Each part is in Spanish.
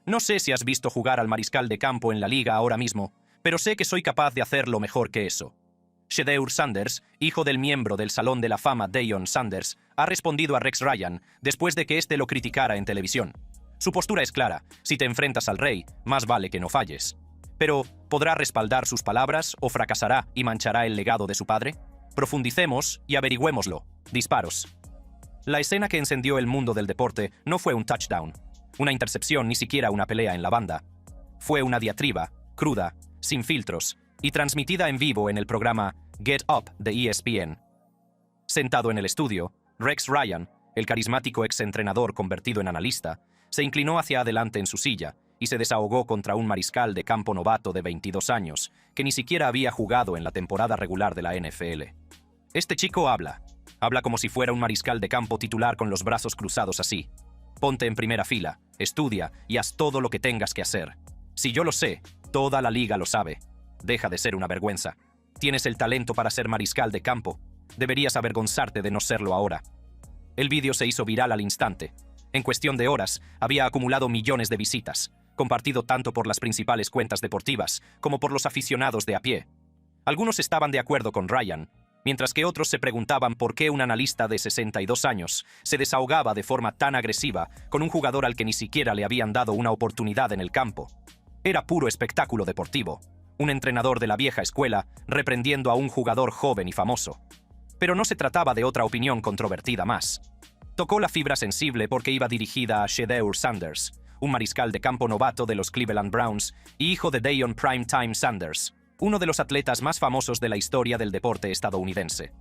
No sé si has visto jugar al mariscal de campo en la liga ahora mismo, pero sé que soy capaz de hacerlo mejor que eso. Shedeur Sanders, hijo del miembro del Salón de la Fama Deion Sanders, ha respondido a Rex Ryan después de que éste lo criticara en televisión. Su postura es clara: si te enfrentas al rey, más vale que no falles. Pero, ¿podrá respaldar sus palabras o fracasará y manchará el legado de su padre? Profundicemos y averigüémoslo. Disparos. La escena que encendió el mundo del deporte no fue un touchdown, una intercepción, ni siquiera una pelea en la banda. Fue una diatriba, cruda, sin filtros, y transmitida en vivo en el programa Get Up de ESPN. Sentado en el estudio, Rex Ryan, el carismático exentrenador convertido en analista, se inclinó hacia adelante en su silla y se desahogó contra un mariscal de campo novato de 22 años, que ni siquiera había jugado en la temporada regular de la NFL. Este chico habla como si fuera un mariscal de campo titular con los brazos cruzados así. Ponte en primera fila, estudia y haz todo lo que tengas que hacer. Si yo lo sé, toda la liga lo sabe. Deja de ser una vergüenza. Tienes el talento para ser mariscal de campo. Deberías avergonzarte de no serlo ahora. El vídeo se hizo viral al instante. En cuestión de horas, había acumulado millones de visitas, compartido tanto por las principales cuentas deportivas como por los aficionados de a pie. Algunos estaban de acuerdo con Ryan, mientras que otros se preguntaban por qué un analista de 62 años se desahogaba de forma tan agresiva con un jugador al que ni siquiera le habían dado una oportunidad en el campo. Era puro espectáculo deportivo. Un entrenador de la vieja escuela reprendiendo a un jugador joven y famoso. Pero no se trataba de otra opinión controvertida más. Tocó la fibra sensible porque iba dirigida a Shedeur Sanders, un mariscal de campo novato de los Cleveland Browns y hijo de Deion Primetime Sanders, uno de los atletas más famosos de la historia del deporte estadounidense.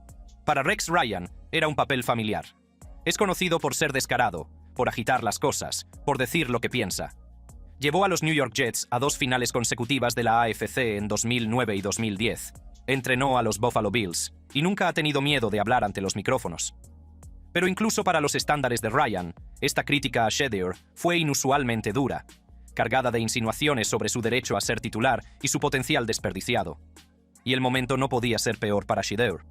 Para Rex Ryan, era un papel familiar. Es conocido por ser descarado, por agitar las cosas, por decir lo que piensa. Llevó a los New York Jets a 2 finales consecutivas de la AFC en 2009 y 2010. Entrenó a los Buffalo Bills y nunca ha tenido miedo de hablar ante los micrófonos. Pero incluso para los estándares de Ryan, esta crítica a Shedeur fue inusualmente dura, cargada de insinuaciones sobre su derecho a ser titular y su potencial desperdiciado. Y el momento no podía ser peor para Shedeur.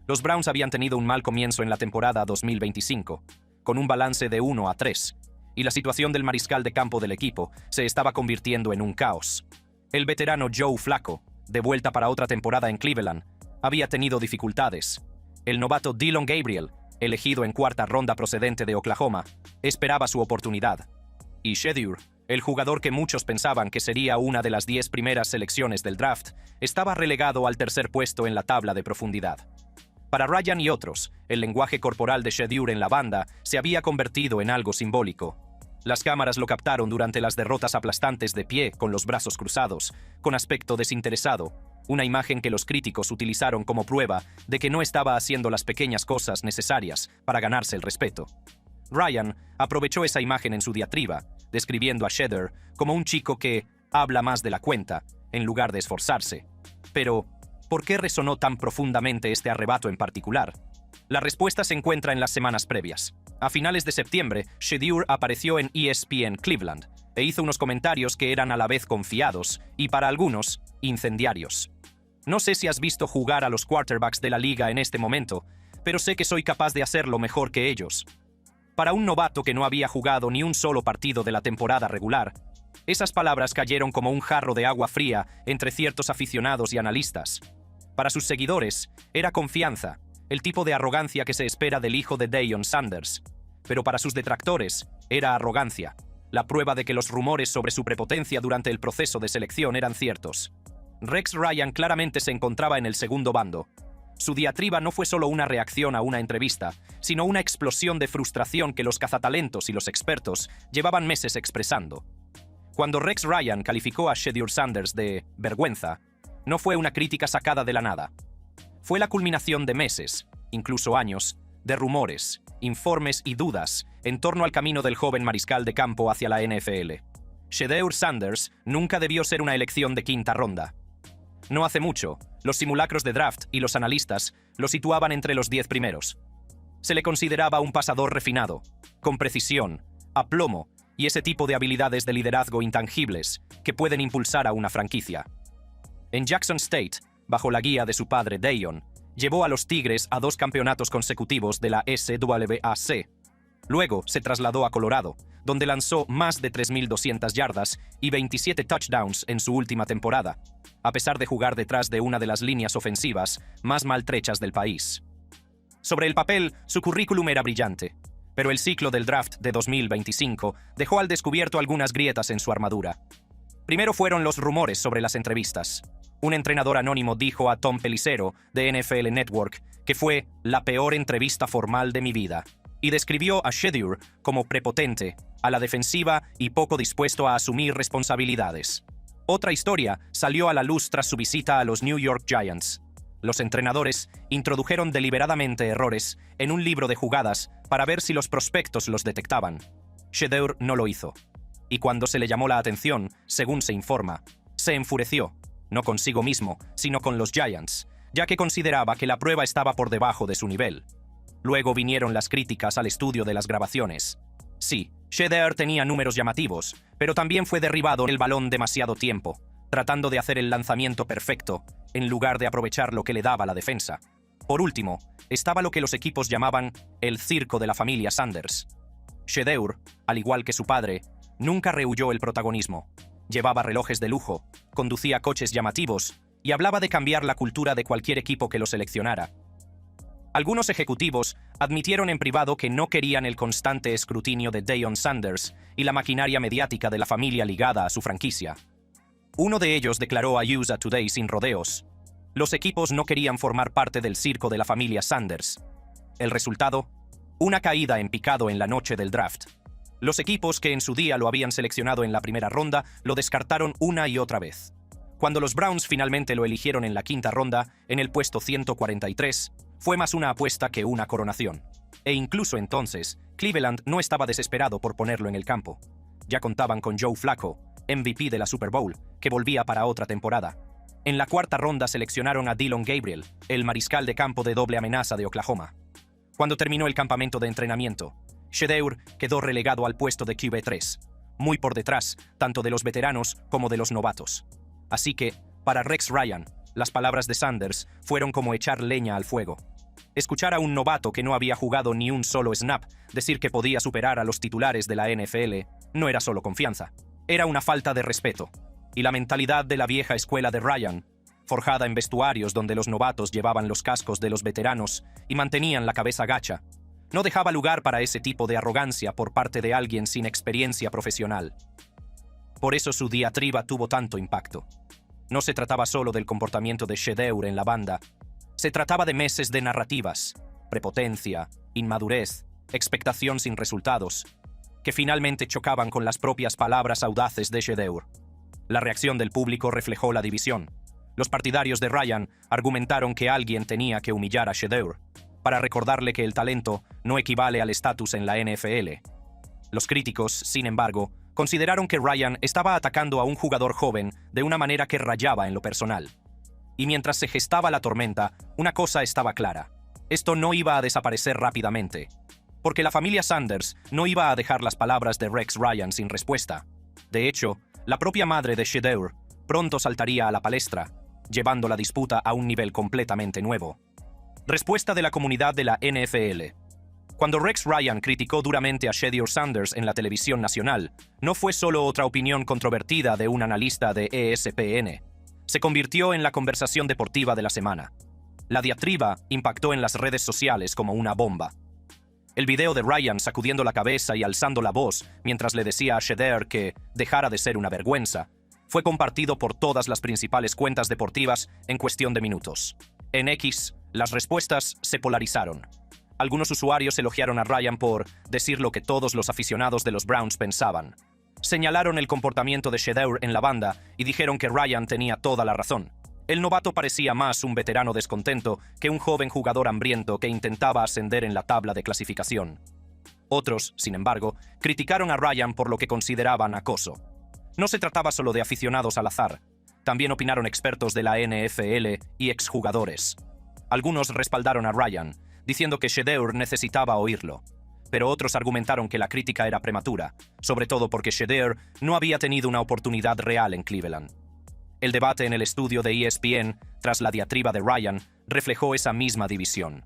Los Browns habían tenido un mal comienzo en la temporada 2025, con un balance de 1-3, y la situación del mariscal de campo del equipo se estaba convirtiendo en un caos. El veterano Joe Flacco, de vuelta para otra temporada en Cleveland, había tenido dificultades. El novato Dillon Gabriel, elegido en 4ª ronda procedente de Oklahoma, esperaba su oportunidad. Y Shedeur, el jugador que muchos pensaban que sería una de las 10 primeras selecciones del draft, estaba relegado al 3er puesto en la tabla de profundidad. Para Ryan y otros, el lenguaje corporal de Shedeur en la banda se había convertido en algo simbólico. Las cámaras lo captaron durante las derrotas aplastantes de pie con los brazos cruzados, con aspecto desinteresado, una imagen que los críticos utilizaron como prueba de que no estaba haciendo las pequeñas cosas necesarias para ganarse el respeto. Ryan aprovechó esa imagen en su diatriba, describiendo a Shedeur como un chico que habla más de la cuenta, en lugar de esforzarse. Pero, ¿por qué resonó tan profundamente este arrebato en particular? La respuesta se encuentra en las semanas previas. A finales de septiembre, Shedeur apareció en ESPN Cleveland e hizo unos comentarios que eran a la vez confiados y, para algunos, incendiarios. No sé si has visto jugar a los quarterbacks de la liga en este momento, pero sé que soy capaz de hacerlo mejor que ellos. Para un novato que no había jugado ni un solo partido de la temporada regular, esas palabras cayeron como un jarro de agua fría entre ciertos aficionados y analistas. Para sus seguidores, era confianza, el tipo de arrogancia que se espera del hijo de Deion Sanders. Pero para sus detractores, era arrogancia, la prueba de que los rumores sobre su prepotencia durante el proceso de selección eran ciertos. Rex Ryan claramente se encontraba en el segundo bando. Su diatriba no fue solo una reacción a una entrevista, sino una explosión de frustración que los cazatalentos y los expertos llevaban meses expresando. Cuando Rex Ryan calificó a Shedeur Sanders de vergüenza, no fue una crítica sacada de la nada. Fue la culminación de meses, incluso años, de rumores, informes y dudas en torno al camino del joven mariscal de campo hacia la NFL. Shedeur Sanders nunca debió ser una elección de 5ª ronda. No hace mucho, los simulacros de draft y los analistas lo situaban entre los 10 primeros. Se le consideraba un pasador refinado, con precisión, aplomo y ese tipo de habilidades de liderazgo intangibles que pueden impulsar a una franquicia. En Jackson State, bajo la guía de su padre Deion, llevó a los Tigres a 2 campeonatos consecutivos de la SWAC. Luego se trasladó a Colorado, donde lanzó más de 3.200 yardas y 27 touchdowns en su última temporada, a pesar de jugar detrás de una de las líneas ofensivas más maltrechas del país. Sobre el papel, su currículum era brillante, pero el ciclo del draft de 2025 dejó al descubierto algunas grietas en su armadura. Primero fueron los rumores sobre las entrevistas. Un entrenador anónimo dijo a Tom Pelissero, de NFL Network, que fue la peor entrevista formal de mi vida, y describió a Shedeur como prepotente, a la defensiva y poco dispuesto a asumir responsabilidades. Otra historia salió a la luz tras su visita a los New York Giants. Los entrenadores introdujeron deliberadamente errores en un libro de jugadas para ver si los prospectos los detectaban. Shedeur no lo hizo. Y cuando se le llamó la atención, según se informa, se enfureció, no consigo mismo, sino con los Giants, ya que consideraba que la prueba estaba por debajo de su nivel. Luego vinieron las críticas al estudio de las grabaciones. Sí, Shedeur tenía números llamativos, pero también fue derribado en el balón demasiado tiempo, tratando de hacer el lanzamiento perfecto, en lugar de aprovechar lo que le daba la defensa. Por último, estaba lo que los equipos llamaban el circo de la familia Sanders. Shedeur, al igual que su padre, nunca rehuyó el protagonismo. Llevaba relojes de lujo, conducía coches llamativos y hablaba de cambiar la cultura de cualquier equipo que lo seleccionara. Algunos ejecutivos admitieron en privado que no querían el constante escrutinio de Deion Sanders y la maquinaria mediática de la familia ligada a su franquicia. Uno de ellos declaró a USA Today sin rodeos: los equipos no querían formar parte del circo de la familia Sanders. El resultado: una caída en picado en la noche del draft. Los equipos que en su día lo habían seleccionado en la primera ronda lo descartaron una y otra vez. Cuando los Browns finalmente lo eligieron en la quinta ronda, en el puesto 143, fue más una apuesta que una coronación. E incluso entonces, Cleveland no estaba desesperado por ponerlo en el campo. Ya contaban con Joe Flacco, MVP de la Super Bowl, que volvía para otra temporada. En la cuarta ronda seleccionaron a Dillon Gabriel, el mariscal de campo de doble amenaza de Oklahoma. Cuando terminó el campamento de entrenamiento, Shedeur quedó relegado al puesto de QB3, muy por detrás tanto de los veteranos como de los novatos. Así que, para Rex Ryan, las palabras de Sanders fueron como echar leña al fuego. Escuchar a un novato que no había jugado ni un solo snap decir que podía superar a los titulares de la NFL no era solo confianza, era una falta de respeto. Y la mentalidad de la vieja escuela de Ryan, forjada en vestuarios donde los novatos llevaban los cascos de los veteranos y mantenían la cabeza gacha, no dejaba lugar para ese tipo de arrogancia por parte de alguien sin experiencia profesional. Por eso su diatriba tuvo tanto impacto. No se trataba solo del comportamiento de Shedeur en la banda, se trataba de meses de narrativas, prepotencia, inmadurez, expectación sin resultados, que finalmente chocaban con las propias palabras audaces de Shedeur. La reacción del público reflejó la división. Los partidarios de Ryan argumentaron que alguien tenía que humillar a Shedeur, para recordarle que el talento no equivale al estatus en la NFL. Los críticos, sin embargo, consideraron que Ryan estaba atacando a un jugador joven de una manera que rayaba en lo personal. Y mientras se gestaba la tormenta, una cosa estaba clara: esto no iba a desaparecer rápidamente, porque la familia Sanders no iba a dejar las palabras de Rex Ryan sin respuesta. De hecho, la propia madre de Shedeur pronto saltaría a la palestra, llevando la disputa a un nivel completamente nuevo. Respuesta de la comunidad de la NFL. Cuando Rex Ryan criticó duramente a Shedeur Sanders en la televisión nacional, no fue solo otra opinión controvertida de un analista de ESPN. Se convirtió en la conversación deportiva de la semana. La diatriba impactó en las redes sociales como una bomba. El video de Ryan sacudiendo la cabeza y alzando la voz mientras le decía a Shedeur que dejara de ser una vergüenza fue compartido por todas las principales cuentas deportivas en cuestión de minutos. En X, las respuestas se polarizaron. Algunos usuarios elogiaron a Ryan por decir lo que todos los aficionados de los Browns pensaban. Señalaron el comportamiento de Shedeur en la banda y dijeron que Ryan tenía toda la razón. El novato parecía más un veterano descontento que un joven jugador hambriento que intentaba ascender en la tabla de clasificación. Otros, sin embargo, criticaron a Ryan por lo que consideraban acoso. No se trataba solo de aficionados al azar. También opinaron expertos de la NFL y exjugadores. Algunos respaldaron a Ryan, diciendo que Shedeur necesitaba oírlo. Pero otros argumentaron que la crítica era prematura, sobre todo porque Shedeur no había tenido una oportunidad real en Cleveland. El debate en el estudio de ESPN, tras la diatriba de Ryan, reflejó esa misma división.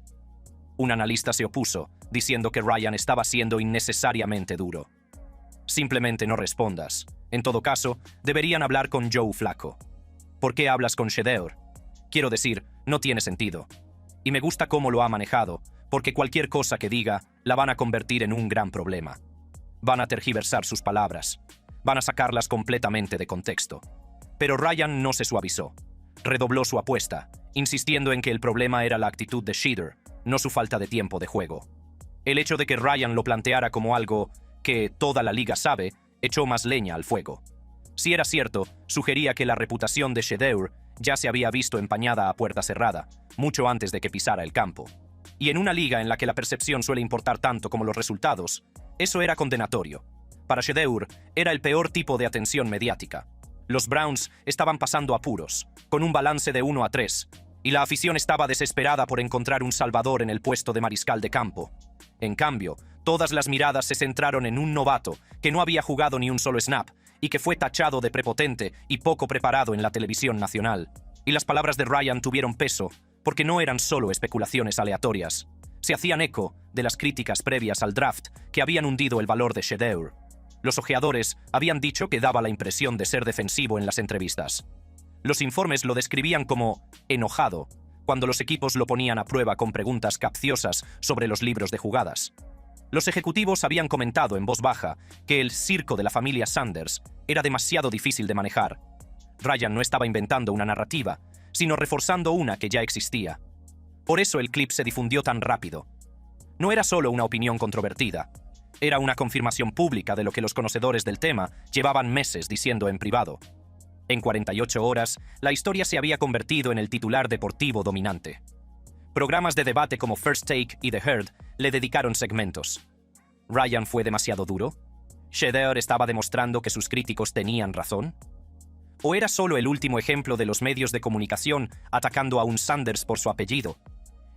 Un analista se opuso, diciendo que Ryan estaba siendo innecesariamente duro. Simplemente no respondas. En todo caso, deberían hablar con Joe Flacco. ¿Por qué hablas con Shedeur? Quiero decir, no tiene sentido. Y me gusta cómo lo ha manejado, porque cualquier cosa que diga la van a convertir en un gran problema. Van a tergiversar sus palabras. Van a sacarlas completamente de contexto. Pero Ryan no se suavizó. Redobló su apuesta, insistiendo en que el problema era la actitud de Shedeur, no su falta de tiempo de juego. El hecho de que Ryan lo planteara como algo que toda la liga sabe, echó más leña al fuego. Si era cierto, sugería que la reputación de Shedeur ya se había visto empañada a puerta cerrada, mucho antes de que pisara el campo. Y en una liga en la que la percepción suele importar tanto como los resultados, eso era condenatorio. Para Shedeur, era el peor tipo de atención mediática. Los Browns estaban pasando apuros, con un balance de 1-3, y la afición estaba desesperada por encontrar un salvador en el puesto de mariscal de campo. En cambio, todas las miradas se centraron en un novato que no había jugado ni un solo snap y que fue tachado de prepotente y poco preparado en la televisión nacional. Y las palabras de Ryan tuvieron peso, porque no eran solo especulaciones aleatorias. Se hacían eco de las críticas previas al draft que habían hundido el valor de Shedeur. Los ojeadores habían dicho que daba la impresión de ser defensivo en las entrevistas. Los informes lo describían como enojado, cuando los equipos lo ponían a prueba con preguntas capciosas sobre los libros de jugadas. Los ejecutivos habían comentado en voz baja que el circo de la familia Sanders era demasiado difícil de manejar. Ryan no estaba inventando una narrativa, sino reforzando una que ya existía. Por eso el clip se difundió tan rápido. No era solo una opinión controvertida, era una confirmación pública de lo que los conocedores del tema llevaban meses diciendo en privado. En 48 horas, la historia se había convertido en el titular deportivo dominante. Programas de debate como First Take y The Herd le dedicaron segmentos. ¿Ryan fue demasiado duro? ¿Shedeur estaba demostrando que sus críticos tenían razón? ¿O era solo el último ejemplo de los medios de comunicación atacando a un Sanders por su apellido?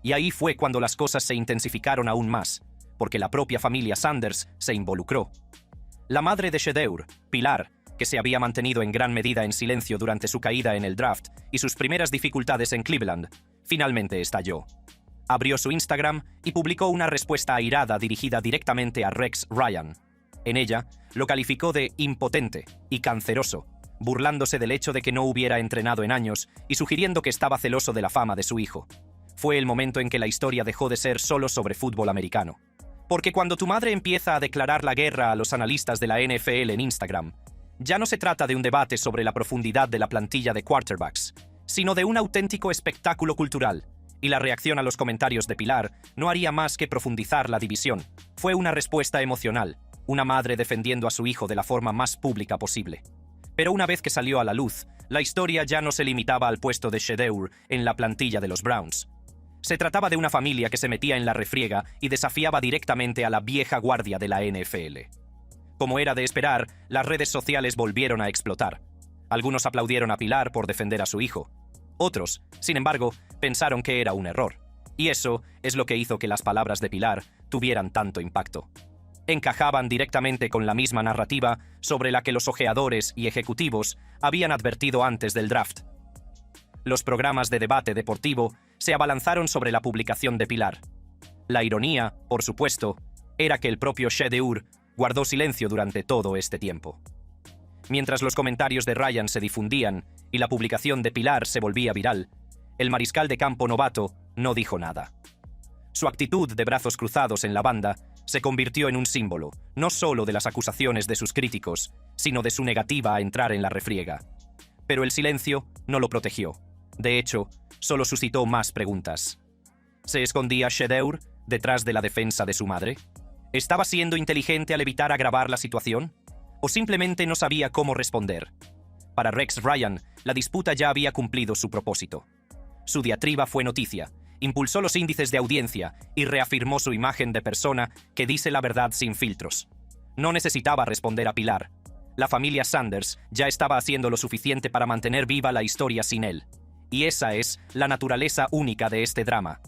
Y ahí fue cuando las cosas se intensificaron aún más, porque la propia familia Sanders se involucró. La madre de Shedeur, Pilar, que se había mantenido en gran medida en silencio durante su caída en el draft y sus primeras dificultades en Cleveland, finalmente estalló. Abrió su Instagram y publicó una respuesta airada dirigida directamente a Rex Ryan. En ella, lo calificó de impotente y canceroso, burlándose del hecho de que no hubiera entrenado en años y sugiriendo que estaba celoso de la fama de su hijo. Fue el momento en que la historia dejó de ser solo sobre fútbol americano. Porque cuando tu madre empieza a declarar la guerra a los analistas de la NFL en Instagram, ya no se trata de un debate sobre la profundidad de la plantilla de quarterbacks, sino de un auténtico espectáculo cultural, y la reacción a los comentarios de Pilar no haría más que profundizar la división. Fue una respuesta emocional, una madre defendiendo a su hijo de la forma más pública posible. Pero una vez que salió a la luz, la historia ya no se limitaba al puesto de Shedeur en la plantilla de los Browns. Se trataba de una familia que se metía en la refriega y desafiaba directamente a la vieja guardia de la NFL. Como era de esperar, las redes sociales volvieron a explotar. Algunos aplaudieron a Pilar por defender a su hijo. Otros, sin embargo, pensaron que era un error. Y eso es lo que hizo que las palabras de Pilar tuvieran tanto impacto. Encajaban directamente con la misma narrativa sobre la que los ojeadores y ejecutivos habían advertido antes del draft. Los programas de debate deportivo se abalanzaron sobre la publicación de Pilar. La ironía, por supuesto, era que el propio Shedeur guardó silencio durante todo este tiempo. Mientras los comentarios de Ryan se difundían y la publicación de Pilar se volvía viral, el mariscal de campo novato no dijo nada. Su actitud de brazos cruzados en la banda se convirtió en un símbolo, no solo de las acusaciones de sus críticos, sino de su negativa a entrar en la refriega. Pero el silencio no lo protegió. De hecho, solo suscitó más preguntas. ¿Se escondía Shedeur detrás de la defensa de su madre? ¿Estaba siendo inteligente al evitar agravar la situación? ¿O simplemente no sabía cómo responder? Para Rex Ryan, la disputa ya había cumplido su propósito. Su diatriba fue noticia, impulsó los índices de audiencia y reafirmó su imagen de persona que dice la verdad sin filtros. No necesitaba responder a Pilar. La familia Sanders ya estaba haciendo lo suficiente para mantener viva la historia sin él. Y esa es la naturaleza única de este drama.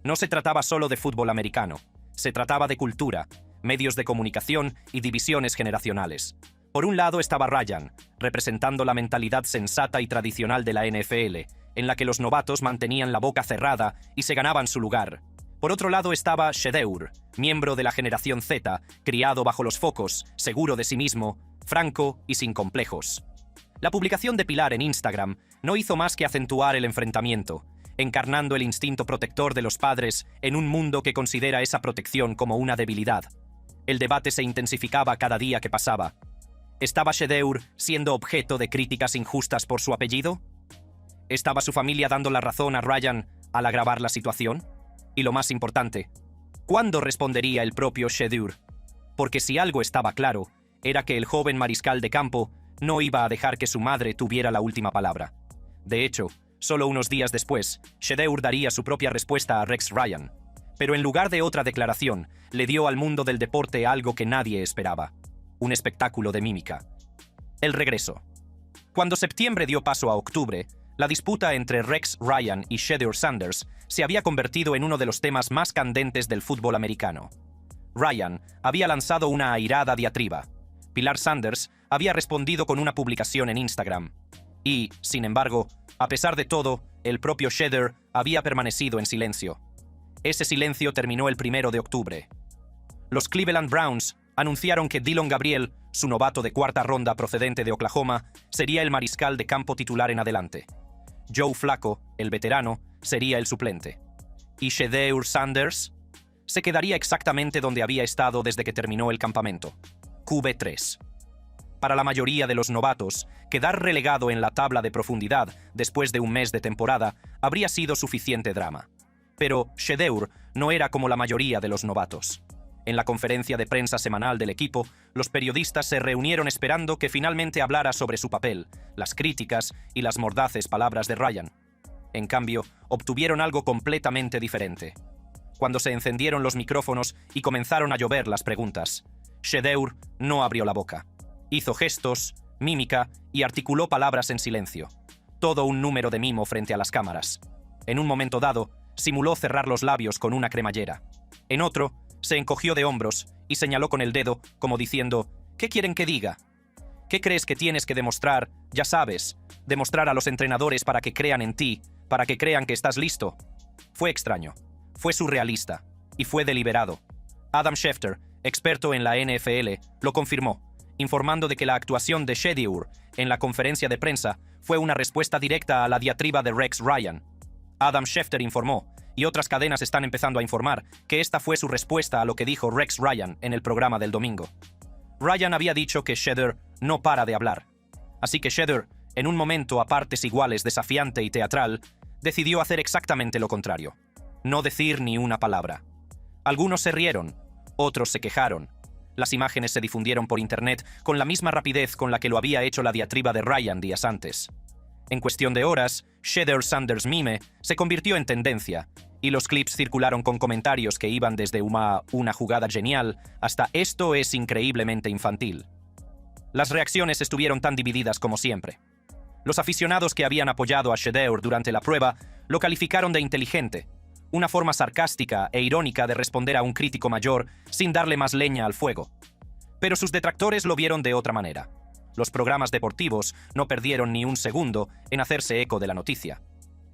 No se trataba solo de fútbol americano. Se trataba de cultura, medios de comunicación y divisiones generacionales. Por un lado estaba Ryan, representando la mentalidad sensata y tradicional de la NFL, en la que los novatos mantenían la boca cerrada y se ganaban su lugar. Por otro lado estaba Shedeur, miembro de la generación Z, criado bajo los focos, seguro de sí mismo, franco y sin complejos. La publicación de Pilar en Instagram no hizo más que acentuar el enfrentamiento, encarnando el instinto protector de los padres en un mundo que considera esa protección como una debilidad. El debate se intensificaba cada día que pasaba. ¿Estaba Shedeur siendo objeto de críticas injustas por su apellido? ¿Estaba su familia dando la razón a Ryan al agravar la situación? Y lo más importante, ¿cuándo respondería el propio Shedeur? Porque si algo estaba claro, era que el joven mariscal de campo no iba a dejar que su madre tuviera la última palabra. De hecho, solo unos días después, Shedeur daría su propia respuesta a Rex Ryan. Pero en lugar de otra declaración, le dio al mundo del deporte algo que nadie esperaba: un espectáculo de mímica. El regreso. Cuando septiembre dio paso a octubre, la disputa entre Rex Ryan y Shedeur Sanders se había convertido en uno de los temas más candentes del fútbol americano. Ryan había lanzado una airada diatriba. Pilar Sanders había respondido con una publicación en Instagram. Y, sin embargo, a pesar de todo, el propio Shedeur había permanecido en silencio. Ese silencio terminó el 1 de octubre. Los Cleveland Browns anunciaron que Dillon Gabriel, su novato de cuarta ronda procedente de Oklahoma, sería el mariscal de campo titular en adelante. Joe Flacco, el veterano, sería el suplente. ¿Y Shedeur Sanders? Se quedaría exactamente donde había estado desde que terminó el campamento: QB3. Para la mayoría de los novatos, quedar relegado en la tabla de profundidad después de un mes de temporada habría sido suficiente drama. Pero Shedeur no era como la mayoría de los novatos. En la conferencia de prensa semanal del equipo, los periodistas se reunieron esperando que finalmente hablara sobre su papel, las críticas y las mordaces palabras de Ryan. En cambio, obtuvieron algo completamente diferente. Cuando se encendieron los micrófonos y comenzaron a llover las preguntas, Shedeur no abrió la boca. Hizo gestos, mímica y articuló palabras en silencio. Todo un número de mimo frente a las cámaras. En un momento dado, simuló cerrar los labios con una cremallera. En otro, se encogió de hombros y señaló con el dedo, como diciendo: ¿qué quieren que diga? ¿Qué crees que tienes que demostrar? Ya sabes, demostrar a los entrenadores para que crean en ti, para que crean que estás listo. Fue extraño, fue surrealista y fue deliberado. Adam Schefter, experto en la NFL, lo confirmó, informando de que la actuación de Shedeur en la conferencia de prensa fue una respuesta directa a la diatriba de Rex Ryan. Adam Schefter informó, y otras cadenas están empezando a informar, que esta fue su respuesta a lo que dijo Rex Ryan en el programa del domingo. Ryan había dicho que Shedeur no para de hablar. Así que Shedeur, en un momento a partes iguales desafiante y teatral, decidió hacer exactamente lo contrario: no decir ni una palabra. Algunos se rieron, otros se quejaron. Las imágenes se difundieron por internet con la misma rapidez con la que lo había hecho la diatriba de Ryan días antes. En cuestión de horas, Shedeur Sanders meme se convirtió en tendencia, y los clips circularon con comentarios que iban desde una jugada genial hasta esto es increíblemente infantil. Las reacciones estuvieron tan divididas como siempre. Los aficionados que habían apoyado a Shedeur durante la prueba lo calificaron de inteligente, una forma sarcástica e irónica de responder a un crítico mayor sin darle más leña al fuego. Pero sus detractores lo vieron de otra manera. Los programas deportivos no perdieron ni un segundo en hacerse eco de la noticia.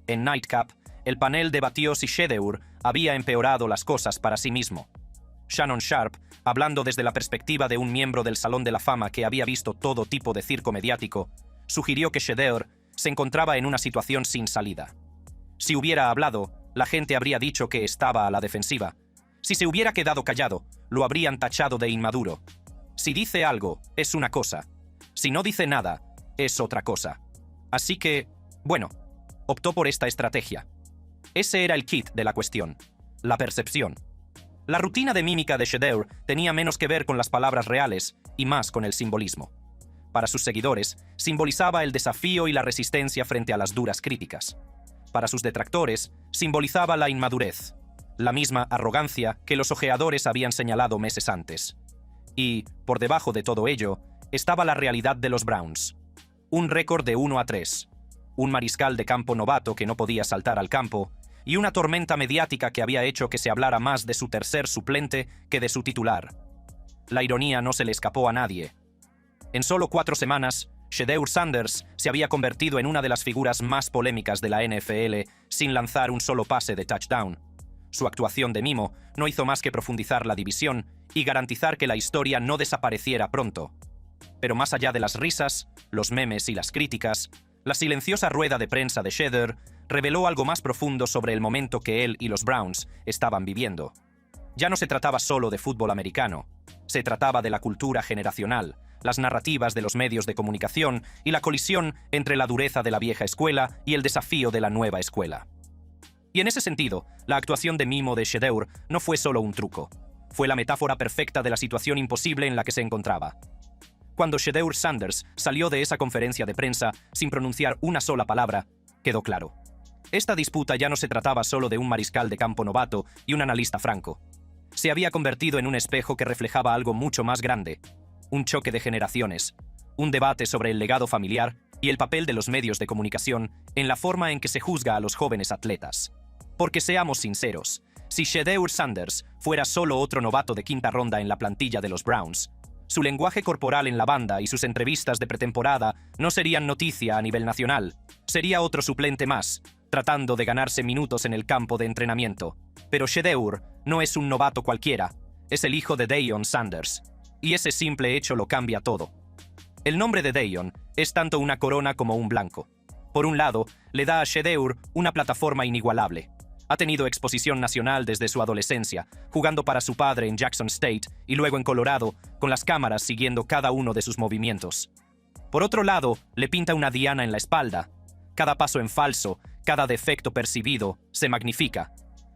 En Nightcap, el panel debatió si Shedeur había empeorado las cosas para sí mismo. Shannon Sharp, hablando desde la perspectiva de un miembro del Salón de la Fama que había visto todo tipo de circo mediático, sugirió que Shedeur se encontraba en una situación sin salida. Si hubiera hablado, la gente habría dicho que estaba a la defensiva. Si se hubiera quedado callado, lo habrían tachado de inmaduro. Si dice algo, es una cosa. Si no dice nada, es otra cosa. Así que, bueno, optó por esta estrategia. Ese era el kit de la cuestión: la percepción. La rutina de mímica de Shedeur tenía menos que ver con las palabras reales y más con el simbolismo. Para sus seguidores, simbolizaba el desafío y la resistencia frente a las duras críticas. Para sus detractores, simbolizaba la inmadurez, la misma arrogancia que los ojeadores habían señalado meses antes. Y, por debajo de todo ello, estaba la realidad de los Browns. Un récord de 1-3, un mariscal de campo novato que no podía saltar al campo, y una tormenta mediática que había hecho que se hablara más de su tercer suplente que de su titular. La ironía no se le escapó a nadie. En solo 4 semanas, Shedeur Sanders se había convertido en una de las figuras más polémicas de la NFL sin lanzar un solo pase de touchdown. Su actuación de mimo no hizo más que profundizar la división y garantizar que la historia no desapareciera pronto. Pero más allá de las risas, los memes y las críticas, la silenciosa rueda de prensa de Shedeur reveló algo más profundo sobre el momento que él y los Browns estaban viviendo. Ya no se trataba solo de fútbol americano, se trataba de la cultura generacional, las narrativas de los medios de comunicación y la colisión entre la dureza de la vieja escuela y el desafío de la nueva escuela. Y en ese sentido, la actuación de mimo de Shedeur no fue solo un truco, fue la metáfora perfecta de la situación imposible en la que se encontraba. Cuando Shedeur Sanders salió de esa conferencia de prensa sin pronunciar una sola palabra, quedó claro. Esta disputa ya no se trataba solo de un mariscal de campo novato y un analista franco. Se había convertido en un espejo que reflejaba algo mucho más grande, un choque de generaciones, un debate sobre el legado familiar y el papel de los medios de comunicación en la forma en que se juzga a los jóvenes atletas. Porque seamos sinceros, si Shedeur Sanders fuera solo otro novato de quinta ronda en la plantilla de los Browns, su lenguaje corporal en la banda y sus entrevistas de pretemporada no serían noticia a nivel nacional. Sería otro suplente más, tratando de ganarse minutos en el campo de entrenamiento. Pero Shedeur no es un novato cualquiera, es el hijo de Deion Sanders. Y ese simple hecho lo cambia todo. El nombre de Deion es tanto una corona como un blanco. Por un lado, le da a Shedeur una plataforma inigualable. Ha tenido exposición nacional desde su adolescencia, jugando para su padre en Jackson State y luego en Colorado, con las cámaras siguiendo cada uno de sus movimientos. Por otro lado, le pinta una diana en la espalda. Cada paso en falso, cada defecto percibido, se magnifica.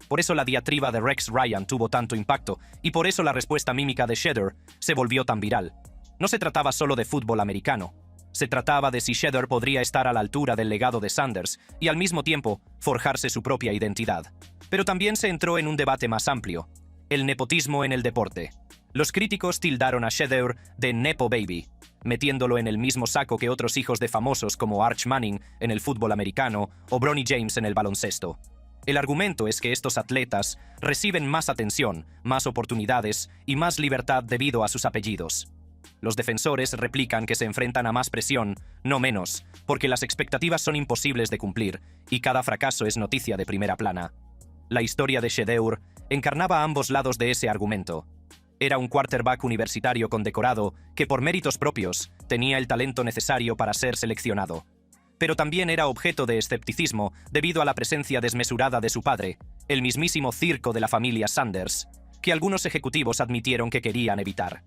Por eso la diatriba de Rex Ryan tuvo tanto impacto, y por eso la respuesta mímica de Shedeur se volvió tan viral. No se trataba solo de fútbol americano. Se trataba de si Shedeur podría estar a la altura del legado de Sanders y al mismo tiempo forjarse su propia identidad. Pero también se entró en un debate más amplio: el nepotismo en el deporte. Los críticos tildaron a Shedeur de Nepo Baby, metiéndolo en el mismo saco que otros hijos de famosos como Arch Manning en el fútbol americano o Bronny James en el baloncesto. El argumento es que estos atletas reciben más atención, más oportunidades y más libertad debido a sus apellidos. Los defensores replican que se enfrentan a más presión, no menos, porque las expectativas son imposibles de cumplir y cada fracaso es noticia de primera plana. La historia de Shedeur encarnaba ambos lados de ese argumento. Era un quarterback universitario condecorado que por méritos propios tenía el talento necesario para ser seleccionado. Pero también era objeto de escepticismo debido a la presencia desmesurada de su padre, el mismísimo circo de la familia Sanders, que algunos ejecutivos admitieron que querían evitar.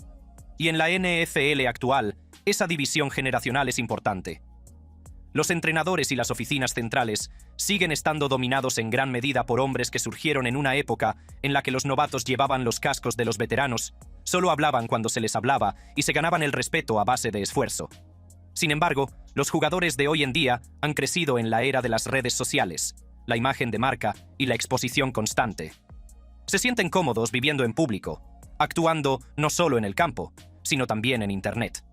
Y en la NFL actual, esa división generacional es importante. Los entrenadores y las oficinas centrales siguen estando dominados en gran medida por hombres que surgieron en una época en la que los novatos llevaban los cascos de los veteranos, solo hablaban cuando se les hablaba y se ganaban el respeto a base de esfuerzo. Sin embargo, los jugadores de hoy en día han crecido en la era de las redes sociales, la imagen de marca y la exposición constante. Se sienten cómodos viviendo en público, actuando no solo en el campo, sino también en Internet.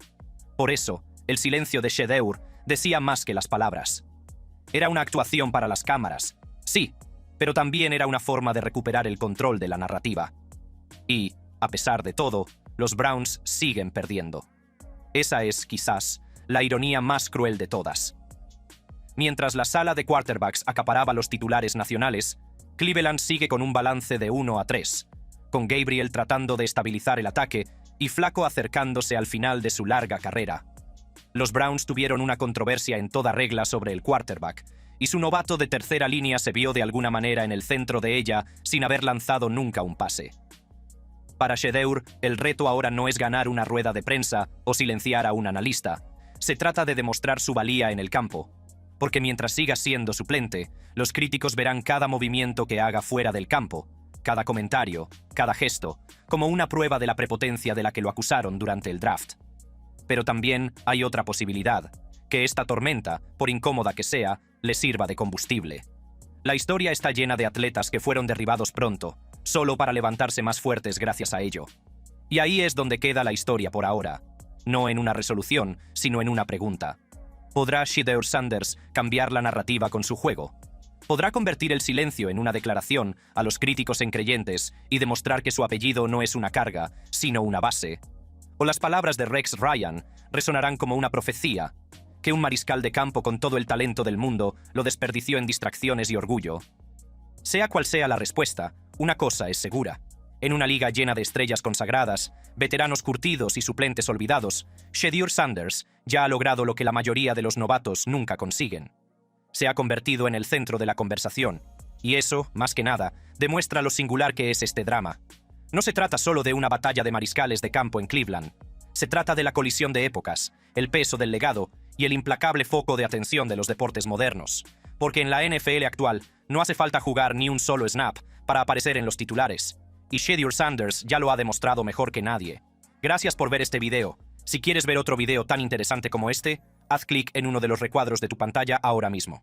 Por eso, el silencio de Shedeur decía más que las palabras. Era una actuación para las cámaras, sí, pero también era una forma de recuperar el control de la narrativa. Y, a pesar de todo, los Browns siguen perdiendo. Esa es, quizás, la ironía más cruel de todas. Mientras la sala de quarterbacks acaparaba los titulares nacionales, Cleveland sigue con un balance de 1-3, con Gabriel tratando de estabilizar el ataque y Flacco acercándose al final de su larga carrera. Los Browns tuvieron una controversia en toda regla sobre el quarterback, y su novato de tercera línea se vio de alguna manera en el centro de ella sin haber lanzado nunca un pase. Para Shedeur, el reto ahora no es ganar una rueda de prensa o silenciar a un analista. Se trata de demostrar su valía en el campo, porque mientras siga siendo suplente, los críticos verán cada movimiento que haga fuera del campo, cada comentario, cada gesto, como una prueba de la prepotencia de la que lo acusaron durante el draft. Pero también hay otra posibilidad, que esta tormenta, por incómoda que sea, le sirva de combustible. La historia está llena de atletas que fueron derribados pronto, solo para levantarse más fuertes gracias a ello. Y ahí es donde queda la historia por ahora. No en una resolución, sino en una pregunta. ¿Podrá Shedeur Sanders cambiar la narrativa con su juego? ¿Podrá convertir el silencio en una declaración a los críticos en creyentes y demostrar que su apellido no es una carga, sino una base? ¿O las palabras de Rex Ryan resonarán como una profecía, que un mariscal de campo con todo el talento del mundo lo desperdició en distracciones y orgullo? Sea cual sea la respuesta, Una cosa es segura. En una liga llena de estrellas consagradas, veteranos curtidos y suplentes olvidados, Shedeur Sanders ya ha logrado lo que la mayoría de los novatos nunca consiguen. Se ha convertido en el centro de la conversación, y eso, más que nada, demuestra lo singular que es este drama. No se trata solo de una batalla de mariscales de campo en Cleveland. Se trata de la colisión de épocas, el peso del legado y el implacable foco de atención de los deportes modernos. Porque en la NFL actual no hace falta jugar ni un solo snap para aparecer en los titulares. Y Shedeur Sanders ya lo ha demostrado mejor que nadie. Gracias por ver este video. Si quieres ver otro video tan interesante como este, haz clic en uno de los recuadros de tu pantalla ahora mismo.